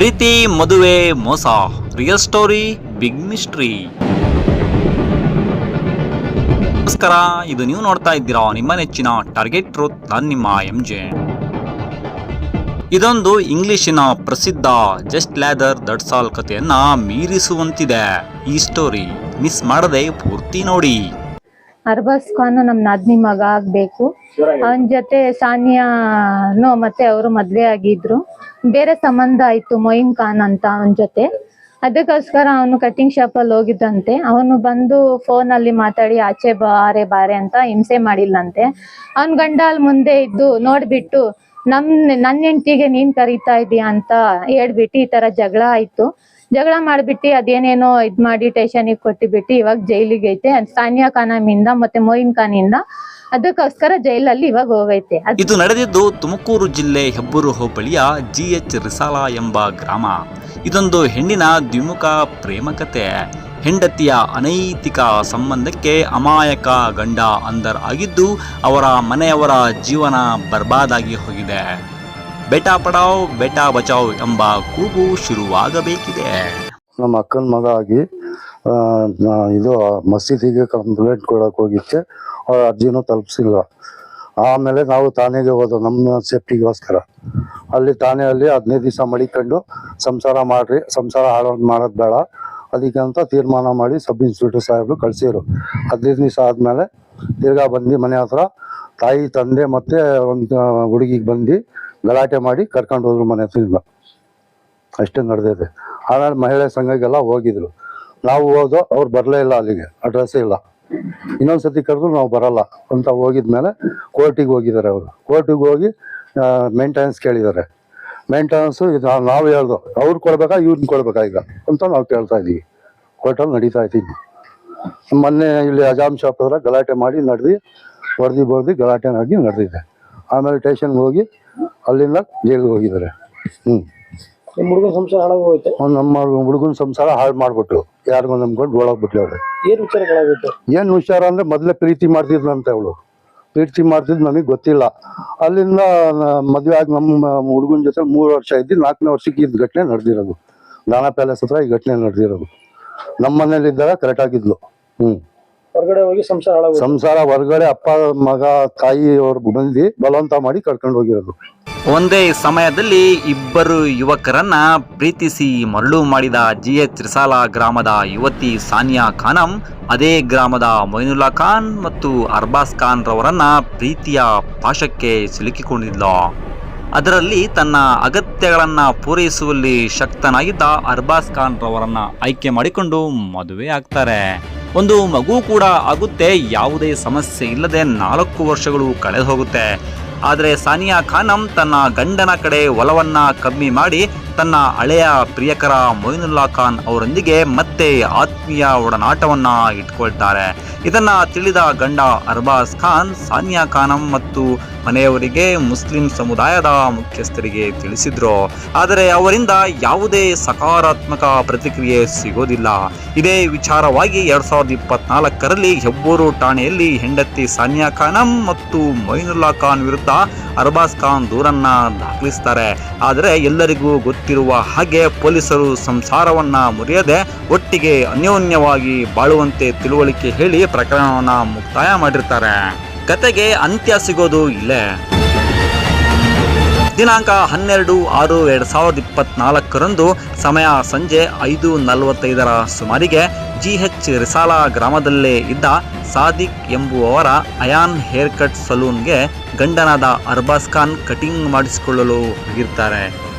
ಪ್ರೀತಿ ಮದುವೆ ಮೋಸ, real story big mystery. ನಮಸ್ಕಾರ, ಇದು ನೀವು ನೋಡ್ತಾ ಇದ್ದೀರಾ ನಿಮ್ಮ ನೆಚ್ಚಿನ ಟಾರ್ಗೆಟ್ ಟ್ರೂತ್. ನಾನು ನಿಮ್ಮ MJ. ಇದೊಂದು ಇಂಗ್ಲಿಷಿನ ಪ್ರಸಿದ್ಧ ಜಸ್ಟ್ ಲ್ಯಾದರ್ ದಟ್ಸ್ ಆಲ್ ಕಥೆಯನ್ನ ಮೀರಿಸುವಂತಿದೆ. ಈ ಸ್ಟೋರಿ ಮಿಸ್ ಮಾಡದೆ ಪೂರ್ತಿ ನೋಡಿ. ಅರ್ಬಾಜ್ ಖಾನ್ ನಮ್ ನಾದ್ನಿ ಮಗ ಆಗ್ಬೇಕು. ಅವನ ಜೊತೆ ಸಾನಿಯಾನು ಮತ್ತೆ ಅವರು ಮದ್ವೆ ಆಗಿದ್ರು. ಬೇರೆ ಸಂಬಂಧ ಆಯ್ತು ಮೊಯಿನ್ ಖಾನ್ ಅಂತ ಅವನ ಜೊತೆ. ಅದಕ್ಕೋಸ್ಕರ ಅವನು ಕಟಿಂಗ್ ಶಾಪ್ ಅಲ್ಲಿ ಹೋಗಿದ್ದಂತೆ. ಅವನು ಬಂದು ಫೋನ್ ಅಲ್ಲಿ ಮಾತಾಡಿ ಆಚೆ ಬಾರೆ ಅಂತ ಹಿಂಸೆ ಮಾಡಿಲ್ಲಂತೆ. ಅವನ್ ಗಂಡ ಅಲ್ಲಿ ಮುಂದೆ ಇದ್ದು ನೋಡ್ಬಿಟ್ಟು ನನ್ನ ಹೆಂಡತಿಗೆ ನೀನ್ ಕರೀತಾ ಇದೀಯ ಅಂತ ಹೇಳ್ಬಿಟ್ಟು ಈ ತರ ಜಗಳ ಆಯ್ತು. ಜಗಳ ಮಾಡ್ಬಿಟ್ಟು ಅದೇನೇನೋ ಇದ್ ಮಾಡಿ ಸ್ಟೇಷನ್ಗೆ ಕೊಟ್ಟಿಬಿಟ್ಟು ಇವಾಗ ಜೈಲಿಗೆ ಐತೆ. ಸಾನಿಯಾ ಖಾನಮಿಂದ ಮತ್ತೆ ಮೊಯಿನ್ ಖಾನ್ ಇಂದ. ಅದಕ್ಕೋಸ್ಕರ ಜೈಲಲ್ಲಿ ಇವಾಗ ಹೋಗೈತೆ. ಇದು ನಡೆದಿದ್ದು ತುಮಕೂರು ಜಿಲ್ಲೆ ಹೆಬ್ಬೂರು ಹೋಬಳಿಯ GH ರಿಸಾಲಾ ಎಂಬ ಗ್ರಾಮ. ಇದೊಂದು ಹೆಣ್ಣಿನ ದ್ವಿಮುಖ ಪ್ರೇಮ ಕಥೆ. ಹೆಂಡತಿಯ ಅನೈತಿಕ ಸಂಬಂಧಕ್ಕೆ ಅಮಾಯಕ ಗಂಡ ಅಂದರ್ ಆಗಿದ್ದು ಅವರ ಮನೆಯವರ ಜೀವನ ಬರ್ಬಾದಾಗಿ ಹೋಗಿದೆ. ಬೇಟಾ ಪಡಾವ್ ಬೇಟಾ ಬಚಾವ್ ಎಂಬ ಕೂಗು ಶುರುವಾಗಬೇಕಿದೆ. ನಮ್ಮ ಅಕ್ಕನ ಮಗ ಆಗಿ ಇದು ಮಸೀದಿಗೆ ಕಂಪ್ಲೇಂಟ್ ಕೊಡಕ್ ಹೋಗಿಕ್ಕೆ ಅವ್ರ ಅರ್ಜಿನೂ ತಲುಪಿಸಿಲ್ಲ. ಆಮೇಲೆ ನಾವು ಠಾಣೆಗೆ ಹೋದ ನಮ್ಮ ಸೇಫ್ಟಿಗೋಸ್ಕರ. ಅಲ್ಲಿ ಠಾಣೆಯಲ್ಲಿ 15 ದಿವಸ ಮಡಿಕೊಂಡು ಸಂಸಾರ ಮಾಡೋದು ಬೇಡ ಅದಕ್ಕೆ ಅಂತ ತೀರ್ಮಾನ ಮಾಡಿ ಸಬ್ ಇನ್ಸ್ಪೆಕ್ಟರ್ ಸಾಹೇಬರು ಕಳ್ಸಿದ್ರು. 15 ದಿವಸ ಆದ್ಮೇಲೆ ತಿರ್ಗಾ ಬಂದು ಮನೆ ಹತ್ರ ತಾಯಿ ತಂದೆ ಮತ್ತೆ ಒಂದು ಹುಡುಗಿಗೆ ಬಂದು ಗಲಾಟೆ ಮಾಡಿ ಕರ್ಕೊಂಡು ಹೋದ್ರು ಮನೆ ಹತ್ರ. ಅಷ್ಟೇ ನಡೆದಿದೆ. ಆಮೇಲೆ ಮಹಿಳೆ ಸಂಘಕ್ಕೆಲ್ಲ ಹೋಗಿದ್ರು. ನಾವು ಹೋದೋ ಅವ್ರು ಬರಲೇ ಇಲ್ಲ, ಅಲ್ಲಿಗೆ ಅಡ್ರೆಸ್ ಇಲ್ಲ. ಇನ್ನೊಂದ್ಸತಿ ಕರೆದ್ರು ನಾವು ಬರಲ್ಲ ಅಂತ ಹೋಗಿದ್ಮೇಲೆ ಕೋರ್ಟಿಗೆ ಹೋಗಿದ್ದಾರೆ. ಅವರು ಕೋರ್ಟಿಗೆ ಹೋಗಿ ಮೇಂಟೆನೆನ್ಸ್ ಕೇಳಿದ್ದಾರೆ. ಮೇಂಟೆನೆನ್ಸ್ ಇದು ನಾವು ಹೇಳ್ದು ಅವ್ರು ಕೊಡ್ಬೇಕಾ ಇವ್ರನ್ನ ಕೊಡ್ಬೇಕಾ ಈಗ ಅಂತ ನಾವು ಕೇಳ್ತಾ ಇದೀವಿ. ಕೋರ್ಟಲ್ಲಿ ನಡೀತಾ ಇದ್ದೀವಿ. ಮೊನ್ನೆ ಇಲ್ಲಿ ಅಜಾಮ್ ಶಾಪ್ ಹತ್ರ ಗಲಾಟೆ ಮಾಡಿ ಹೊಡೆದು ಗಲಾಟೆ ಆಗಿ ನಡೆದಿದೆ. ಆಮೇಲೆ ಸ್ಟೇಷನ್ಗೆ ಹೋಗಿ ಅಲ್ಲಿಂದ ಜೈಲಿಗೆ ಹೋಗಿದ್ದಾರೆ. ಹುಡುಗನ ಸಂಸಾರ ಹಾಳಾಗೋಯ್ತು. ನಮ್ಮ ಹುಡುಗನ ಸಂಸಾರ ಹಾಳು ಮಾಡ್ಬಿಟ್ರು. ಯಾರಿಗೂ ನಂಬ್ಕೊಂಡು ಓಡೋಗ್ಬಿಟ್ಲು ಅವ್ರೆ. ಏನ್ ವಿಚಾರ ಅಂದ್ರೆ ಮೊದ್ಲೇ ಪ್ರೀತಿ ಮಾಡ್ತಿದ್ಲಂತೆ ಅವಳು. ಪ್ರೀತಿ ಮಾಡ್ತಿದ್ ನಮಗೆ ಗೊತ್ತಿಲ್ಲ. ಅಲ್ಲಿಂದ ಮದ್ವೆ ಆಗಿ ನಮ್ಮ ಹುಡುಗನ ಜೊತೆ 3 ವರ್ಷ ಇದ್ದು 4ನೇ ವರ್ಷಕ್ಕೆ ಇದ್ ಘಟನೆ ನಡೆದಿರೋದು. ದಾನಾ ಪ್ಯಾಲೇಸ್ ಹತ್ರ ಈ ಘಟನೆ ನಡೆದಿರೋದು. ನಮ್ಮ ಮನೇಲಿ ಇದ್ದಾಗ ಕರೆಕ್ಟ್ ಆಗಿದ್ಲು. ಹೊರಗಡೆ ಹೋಗಿ ಸಂಸಾರ ಹೊರಗಡೆ ಅಪ್ಪ ಮಗ ತಾಯಿ ಅವ್ರು ಬಂದು ಬಲವಂತ ಮಾಡಿ ಕರ್ಕೊಂಡು ಹೋಗಿರೋದು. ಒಂದೇ ಸಮಯದಲ್ಲಿ ಇಬ್ಬರು ಯುವಕರನ್ನ ಪ್ರೀತಿಸಿ ಮರಳು ಮಾಡಿದ GH ರಿಸಾಲಾ ಗ್ರಾಮದ ಯುವತಿ ಸಾನಿಯಾ ಖಾನಂ ಅದೇ ಗ್ರಾಮದ ಮೊಯಿನುಲ್ಲಾ ಖಾನ್ ಮತ್ತು ಅರ್ಬಾಜ್ ಖಾನ್ ರವರನ್ನ ಪ್ರೀತಿಯ ಪಾಶಕ್ಕೆ ಸಿಲುಕಿಕೊಂಡಿದ್ಲು. ಅದರಲ್ಲಿ ತನ್ನ ಅಗತ್ಯಗಳನ್ನ ಪೂರೈಸುವಲ್ಲಿ ಶಕ್ತನಾಗಿದ್ದ ಅರ್ಬಾಜ್ ಖಾನ್ ರವರನ್ನ ಆಯ್ಕೆ ಮಾಡಿಕೊಂಡು ಮದುವೆ ಆಗ್ತಾರೆ. ಒಂದು ಮಗು ಕೂಡ ಆಗುತ್ತೆ. ಯಾವುದೇ ಸಮಸ್ಯೆ ಇಲ್ಲದೆ 4 ವರ್ಷಗಳು ಕಳೆದು ಹೋಗುತ್ತೆ. ಆದರೆ ಸಾನಿಯಾ ಖಾನಂ ತನ್ನ ಗಂಡನ ಕಡೆ ಒಲವನ್ನ ಕಮ್ಮಿ ಮಾಡಿ ತನ್ನ ಹಳೆಯ ಪ್ರಿಯಕರ ಮೊಯಿನುಲ್ಲಾ ಖಾನ್ ಅವರೊಂದಿಗೆ ಮತ್ತೆ ಆತ್ಮೀಯ ಒಡನಾಟವನ್ನ ಇಟ್ಕೊಳ್ತಾರೆ. ಇದನ್ನ ತಿಳಿದ ಗಂಡ ಅರ್ಬಾಜ್ ಖಾನ್ ಸಾನಿಯಾ ಖಾನಂ ಮತ್ತು ಮನೆಯವರಿಗೆ ಮುಸ್ಲಿಂ ಸಮುದಾಯದ ಮುಖ್ಯಸ್ಥರಿಗೆ ತಿಳಿಸಿದ್ರು. ಆದರೆ ಅವರಿಂದ ಯಾವುದೇ ಸಕಾರಾತ್ಮಕ ಪ್ರತಿಕ್ರಿಯೆ ಸಿಗೋದಿಲ್ಲ. ಇದೇ ವಿಚಾರವಾಗಿ 2024ರಲ್ಲಿ ಹೆಬ್ಬೂರು ಠಾಣೆಯಲ್ಲಿ ಹೆಂಡತಿ ಸಾನಿಯಾ ಖಾನಂ ಮತ್ತು ಮೊಯಿನುಲ್ಲಾ ಖಾನ್ ವಿರುದ್ಧ ಅರ್ಬಾಜ್ ಖಾನ್ ದೂರನ್ನ ದಾಖಲಿಸ್ತಾರೆ. ಆದರೆ ಎಲ್ಲರಿಗೂ ಗೊತ್ತಿರುವ ಹಾಗೆ ಪೊಲೀಸರು ಸಂಸಾರವನ್ನ ಮುರಿಯದೆ ಒಟ್ಟಿಗೆ ಅನ್ಯೋನ್ಯವಾಗಿ ಬಾಳುವಂತೆ ತಿಳುವಳಿಕೆ ಹೇಳಿ ಪ್ರಕರಣವನ್ನ ಮುಕ್ತಾಯ ಮಾಡಿರ್ತಾರೆ. ಕತೆಗೆ ಅಂತ್ಯ ಸಿಗೋದು ಇಲ್ಲೇ. ದಿನಾಂಕ 12/6/2024ರಂದು ಸಮಯ ಸಂಜೆ 5:45 ಸುಮಾರಿಗೆ GH ರಿಸಾಲಾ ಗ್ರಾಮದಲ್ಲೇ ಇದ್ದ ಸಾದಿಕ್ ಎಂಬುವವರ ಅಯಾನ್ ಹೇರ್ ಕಟ್ ಸಲೂನ್ಗೆ ಗಂಡನಾದ ಅರ್ಬಾಜ್ ಖಾನ್ ಕಟಿಂಗ್ ಮಾಡಿಸಿಕೊಳ್ಳಲು ಹೋಗಿರ್ತಾರೆ.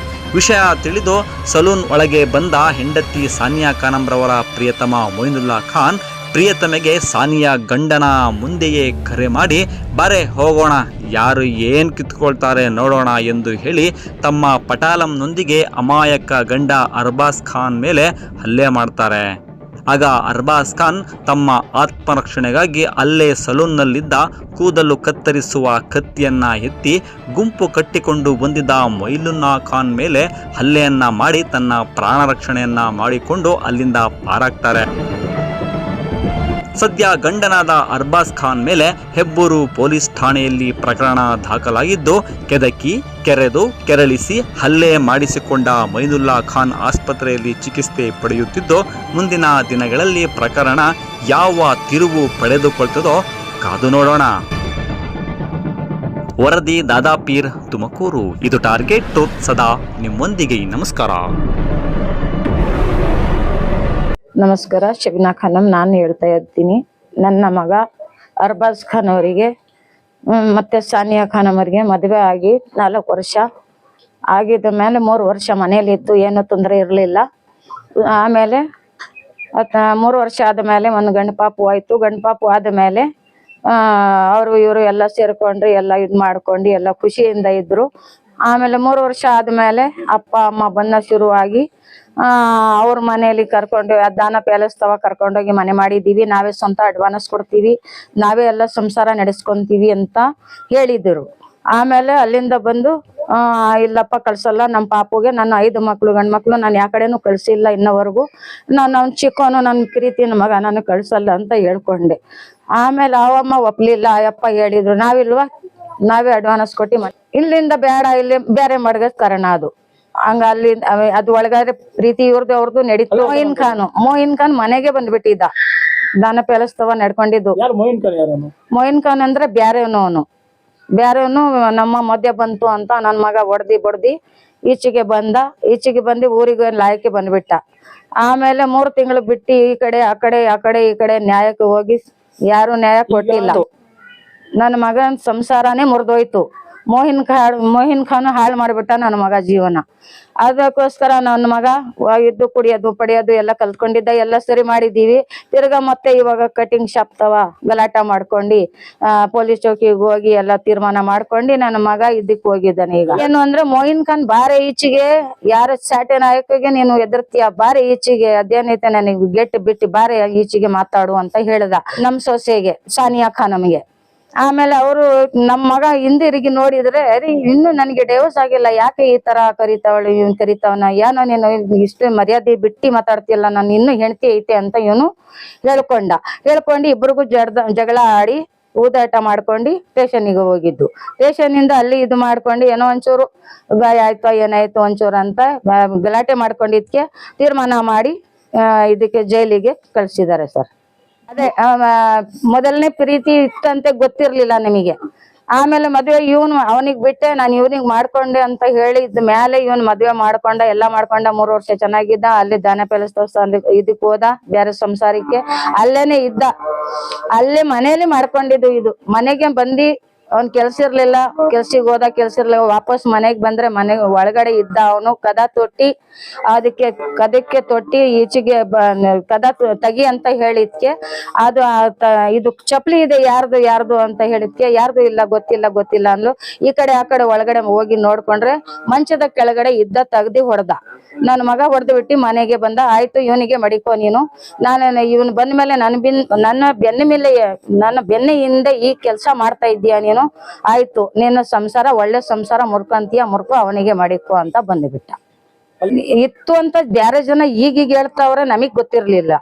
ವಿಷಯ ತಿಳಿದು ಸಲೂನ್ ಒಳಗೆ ಬಂದ ಹೆಂಡತಿ ಸಾನಿಯಾ ಖಾನಂರವರ ಪ್ರಿಯತಮ ಮೊಯಿನುಲ್ಲಾ ಖಾನ್ ಪ್ರಿಯತಮೆಗೆ ಸಾನಿಯಾ ಗಂಡನ ಮುಂದೆಯೇ ಕರೆ ಮಾಡಿ ಬಾರೆ ಹೋಗೋಣ, ಯಾರು ಏನ್ ಕಿತ್ಕೊಳ್ತಾರೆ ನೋಡೋಣ ಎಂದು ಹೇಳಿ ತಮ್ಮ ಪಟಾಲಂನೊಂದಿಗೆ ಅಮಾಯಕ ಗಂಡ ಅರ್ಬಾಜ್ ಖಾನ್ ಮೇಲೆ ಹಲ್ಲೆ ಮಾಡ್ತಾರೆ. ಆಗ ಅರ್ಬಾಜ್ ಖಾನ್ ತಮ್ಮ ಆತ್ಮರಕ್ಷಣೆಗಾಗಿ ಅಲ್ಲೇ ಸಲೂನ್ನಲ್ಲಿದ್ದ ಕೂದಲು ಕತ್ತರಿಸುವ ಕತ್ತಿಯನ್ನ ಎತ್ತಿ ಗುಂಪು ಕಟ್ಟಿಕೊಂಡು ಬಂದಿದ್ದ ಮೊಯಿನುಲ್ಲಾ ಖಾನ್ ಮೇಲೆ ಹಲ್ಲೆಯನ್ನ ಮಾಡಿ ತನ್ನ ಪ್ರಾಣ ರಕ್ಷಣೆಯನ್ನ ಮಾಡಿಕೊಂಡು ಅಲ್ಲಿಂದ ಪಾರಾಗ್ತಾರೆ. ಸದ್ಯ ಗಂಡನಾದ ಅರ್ಬಾಜ್ ಖಾನ್ ಮೇಲೆ ಹೆಬ್ಬೂರು ಪೊಲೀಸ್ ಠಾಣೆಯಲ್ಲಿ ಪ್ರಕರಣ ದಾಖಲಾಗಿದ್ದು, ಕೆದಕಿ, ಕೆರೆದು, ಕೆರಳಿಸಿ ಹಲ್ಲೆ ಮಾಡಿಸಿಕೊಂಡ ಮೊಯ್ನುಲ್ಲಾ ಖಾನ್ ಆಸ್ಪತ್ರೆಯಲ್ಲಿ ಚಿಕಿತ್ಸೆ ಪಡೆಯುತ್ತಿದ್ದು, ಮುಂದಿನ ದಿನಗಳಲ್ಲಿ ಪ್ರಕರಣ ಯಾವ ತಿರುವು ಪಡೆದುಕೊಳ್ತದೋ ಕಾದು ನೋಡೋಣ. ವರದಿ ದಾದಾಪೀರ್, ತುಮಕೂರು. ಇದು ಟಾರ್ಗೆಟ್ ಟ್ರೂತ್, ಸದಾ ನಿಮ್ಮೊಂದಿಗೆ. ನಮಸ್ಕಾರ. ನಮಸ್ಕಾರ. ಶಬೀನಾ ಖಾನಂ ನಾನು ಹೇಳ್ತಾ ಇರ್ತೀನಿ. ನನ್ನ ಮಗ ಅರ್ಬಾಜ್ ಖಾನ್ ಅವರಿಗೆ ಮತ್ತೆ ಸಾನಿಯಾ ಖಾನಂ ಅವರಿಗೆ ಮದುವೆ ಆಗಿ 4 ವರ್ಷ ಆಗಿದ ಮೇಲೆ 3 ವರ್ಷ ಮನೆಯಲ್ಲಿದ್ದು ಏನೂ ತೊಂದರೆ ಇರಲಿಲ್ಲ. ಆಮೇಲೆ 3 ವರ್ಷ ಆದಮೇಲೆ ಒಂದು ಗಂಡು ಪಾಪು ಆಯಿತು. ಗಂಡು ಪಾಪು ಆದಮೇಲೆ ಅವರು ಇವರು ಎಲ್ಲ ಸೇರ್ಕೊಂಡ್ರು, ಎಲ್ಲ ಇದು ಮಾಡ್ಕೊಂಡು ಎಲ್ಲ ಖುಷಿಯಿಂದ ಇದ್ರು. ಆಮೇಲೆ 3 ವರ್ಷ ಆದಮೇಲೆ ಅಪ್ಪ ಅಮ್ಮ ಬಂದ ಶುರುವಾಗಿ ಅವ್ರ ಮನೆಯಲ್ಲಿ ಕರ್ಕೊಂಡು ದಾನ ಪ್ಯಾಲೇಸ್ ತವ ಕರ್ಕೊಂಡೋಗಿ ಮನೆ ಮಾಡಿದ್ದೀವಿ, ನಾವೇ ಸ್ವಂತ ಅಡ್ವಾನ್ಸ್ ಕೊಡ್ತೀವಿ, ನಾವೇ ಎಲ್ಲ ಸಂಸಾರ ನಡೆಸ್ಕೊಂತೀವಿ ಅಂತ ಹೇಳಿದ್ರು. ಆಮೇಲೆ ಅಲ್ಲಿಂದ ಬಂದು ಇಲ್ಲಪ್ಪ ಕಳ್ಸಲ್ಲ, ನಮ್ಮ ಪಾಪುಗೆ ನನ್ನ 5 ಮಕ್ಳು ಗಂಡು ಮಕ್ಳು ನಾನು ಯಾವ ಕಡೆನೂ ಕಳ್ಸಿಲ್ಲ ಇನ್ನವರೆಗೂ, ನಾನು ಅವ್ನು ಚಿಕ್ಕವನು, ನನ್ನ ಪ್ರೀತಿನ ಮಗ, ನಾನು ಕಳ್ಸಲ್ಲ ಅಂತ ಹೇಳ್ಕೊಂಡೆ. ಆಮೇಲೆ ಅವಮ್ಮ ಒಪ್ಲಿಲ್ಲ. ಅಯ್ಯಪ್ಪ ಹೇಳಿದ್ರು, ನಾವಿಲ್ವಾ, ನಾವೇ ಅಡ್ವಾನ್ಸ್ ಕೊಟ್ಟು ಇಲ್ಲಿಂದ ಬೇಡ, ಇಲ್ಲಿ ಬೇರೆ ಮಡ್ಗದ್ ಕಾರಣ ಅದು. ಹಂಗ ಅಲ್ಲಿ ಅದು ಒಳಗಾದ್ರೆ ಪ್ರೀತಿ ಇವ್ರದ್ದು ಅವ್ರದ್ದು ನಡೀತು. ಮೋಹಿನ್ ಖಾನ್ ಮನೆಗೆ ಬಂದ್ಬಿಟ್ಟಿದ್ದ, ದಾನ ಪ್ಯಾಲೇಸ್ ತವ ನಡ್ಕೊಂಡಿದ್ದು. ಮೋಹಿನ್ ಖಾನ್ ಅಂದ್ರೆ ಬ್ಯಾರೆವನು ನಮ್ಮ ಮಧ್ಯ ಬಂತು ಅಂತ ನನ್ನ ಮಗ ಹೊಡ್ದಿ ಈಚೆಗೆ ಬಂದು ಊರಿಗೆ ಲಾಯಕ್ಕೆ ಬಂದ್ಬಿಟ್ಟ. ಆಮೇಲೆ 3 ತಿಂಗಳು ಬಿಟ್ಟು ಈ ಕಡೆ ನ್ಯಾಯಕ್ಕೆ ಹೋಗಿ ಯಾರು ನ್ಯಾಯ ಕೊಟ್ಟಿಲ್ಲ. ನನ್ನ ಮಗನ ಸಂಸಾರನೇ ಮುರಿದೋಯ್ತು. ಮೋಹಿನ್ ಖಾನ್ ಹಾಳು ಮಾಡ್ಬಿಟ್ಟ ನನ್ನ ಮಗ ಜೀವನ. ಅದಕ್ಕೋಸ್ಕರ ನನ್ನ ಮಗ ಇದ್ದು ಕುಡಿಯೋದು ಪಡೆಯೋದು ಎಲ್ಲ ಕಲ್ತ್ಕೊಂಡಿದ್ದ, ಎಲ್ಲ ಸರಿ ಮಾಡಿದೀವಿ. ತಿರ್ಗಾ ಮತ್ತೆ ಇವಾಗ ಕಟಿಂಗ್ ಶಾಪ್ ತವ ಗಲಾಟ ಮಾಡ್ಕೊಂಡು ಪೊಲೀಸ್ ಚೌಕಿಗೆ ಹೋಗಿ ಎಲ್ಲ ತೀರ್ಮಾನ ಮಾಡ್ಕೊಂಡು ನನ್ನ ಮಗ ಇದಕ್ಕೆ ಹೋಗಿದ್ದಾನೆ. ಈಗ ಏನು ಅಂದ್ರೆ ಮೋಹಿನ್ ಖಾನ್ ಬಾರೆ ಈಚೆಗೆ, ಯಾರು ಸಾಟೆ ನಾಯಕಗೆ ನೀನು ಎದುರ್ತೀಯ, ಬಾರೆ ಈಚೆಗೆ, ಅದೇನೈತೆ ನನಗೆ ಗೆಟ್ ಬಿಟ್ಟು ಬಾರೆ ಈಚೆಗೆ ಮಾತಾಡು ಅಂತ ಹೇಳ್ದ ನಮ್ ಸೊಸೆಗೆ, ಸಾನಿಯಾ ಖಾನಂಗೆ. ಆಮೇಲೆ ಅವರು ನಮ್ಮ ಮಗ ಹಿಂದಿರುಗಿ ನೋಡಿದ್ರೆ ಇನ್ನು ನನಗೆ ಡೈವರ್ಸ್ ಆಗಿಲ್ಲ, ಯಾಕೆ ಈ ತರ ಕರಿತಾವಳು, ಇವನ್ ಕರಿತಾವನ, ಏನೋ ನೀನು ಇಷ್ಟು ಮರ್ಯಾದೆ ಬಿಟ್ಟು ಮಾತಾಡ್ತಿಲ್ಲ, ನಾನು ಇನ್ನು ಹೆಂಡತಿ ಐತೆ ಅಂತ ಇವನು ಹೇಳ್ಕೊಂಡು ಇಬ್ರಿಗೂ ಜಗಳ ಆಡಿ ಊದಾಟ ಮಾಡ್ಕೊಂಡು ಸ್ಟೇಷನ್ಗೆ ಹೋಗಿದ್ದು. ಸ್ಟೇಷನ್ನಿಂದ ಅಲ್ಲಿ ಇದು ಮಾಡ್ಕೊಂಡು ಏನೋ ಒಂಚೂರು ಗಾಯ ಆಯ್ತು ಏನಾಯ್ತು ಒಂಚೂರು ಅಂತ ಗಲಾಟೆ ಮಾಡ್ಕೊಂಡಿದ್ಕೆ ತೀರ್ಮಾನ ಮಾಡಿ ಇದಕ್ಕೆ ಜೈಲಿಗೆ ಕಳ್ಸಿದ್ದಾರೆ ಸರ್. ಅದೇ ಮೊದಲನೇ ಪ್ರೀತಿ ಇತ್ತಂತೆ ಗೊತ್ತಿರ್ಲಿಲ್ಲ ನಮಗೆ. ಆಮೇಲೆ ಮದ್ವೆ ಇವನು ಅವನಿಗೆ ಬಿಟ್ಟೆ, ನಾನು ಇವನಿಗೆ ಮಾಡ್ಕೊಂಡೆ ಅಂತ ಹೇಳಿದ ಮೇಲೆ ಇವನ್ ಮದ್ವೆ ಮಾಡ್ಕೊಂಡ, ಎಲ್ಲ ಮಾಡ್ಕೊಂಡ. 3 ವರ್ಷ ಚೆನ್ನಾಗಿದ್ದ. ಅಲ್ಲಿ ದಾನ ಪ್ಯಾಲೇಸ್ ಇದಕ್ ಹೋದ ಬೇರೆ ಸಂಸಾರಕ್ಕೆ, ಅಲ್ಲೇನೆ ಇದ್ದ, ಅಲ್ಲೇ ಮನೇಲಿ ಮಾಡ್ಕೊಂಡಿದ್ದು. ಇದು ಮನೆಗೆ ಬಂದಿ ಅವ್ನ್ ಕೆಲ್ಸ ಇರ್ಲಿಲ್ಲ, ಕೆಲ್ಸಿಗೆ ಹೋದ, ಕೆಲ್ಸ ಇರ್ಲಿಲ್ಲ, ವಾಪಸ್ ಮನೆಗ್ ಬಂದ್ರೆ ಮನೆ ಒಳಗಡೆ ಇದ್ದ. ಅವನು ಕದಕ್ಕೆ ತೊಟ್ಟಿ ಈಚೆಗೆ ಕದ ತೆಗಿ ಅಂತ ಹೇಳಿದ್ಕೆ ಅದು ಇದು ಚಪ್ಲಿ ಇದೆ ಯಾರ್ದು ಅಂತ ಹೇಳಿದ್ಕೆ ಯಾರ್ದು ಇಲ್ಲ ಗೊತ್ತಿಲ್ಲ ಅಂದ್ಲು. ಈ ಕಡೆ ಆ ಕಡೆ ಒಳಗಡೆ ಹೋಗಿ ನೋಡ್ಕೊಂಡ್ರೆ ಮಂಚದ ಕೆಳಗಡೆ ಇದ್ದ, ತೆಗ್ದಿ ಹೊಡೆದ. ನನ್ನ ಮಗ ಹೊಡೆದು ಬಿಟ್ಟು ಮನೆಗೆ ಬಂದ. ಆಯ್ತು ಇವನಿಗೆ ಮಡಿಕೋ ನೀನು, ನಾನು ಇವನು ಬಂದ್ಮೇಲೆ ನನ್ನ ಬೆನ್ನಿಂದ ಈ ಕೆಲಸ ಮಾಡ್ತಾ ಇದ್ದೀಯ ನೀನು, ಆಯ್ತು ನಿನ್ನ ಸಂಸಾರ ಒಳ್ಳೆ ಸಂಸಾರ ಮುರ್ಕಂತೀಯ ಮುರ್ಕೋ, ಅವನಿಗೆ ಮಡಿಕೋ ಅಂತ ಬಂದ್ಬಿಟ್ಟ. ಇತ್ತು ಅಂತ ಬ್ಯಾರೆ ಜನ ಈಗೀಗ ಹೇಳ್ತಾವ್ರೆ, ನಮಗ್ ಗೊತ್ತಿರ್ಲಿಲ್ಲ.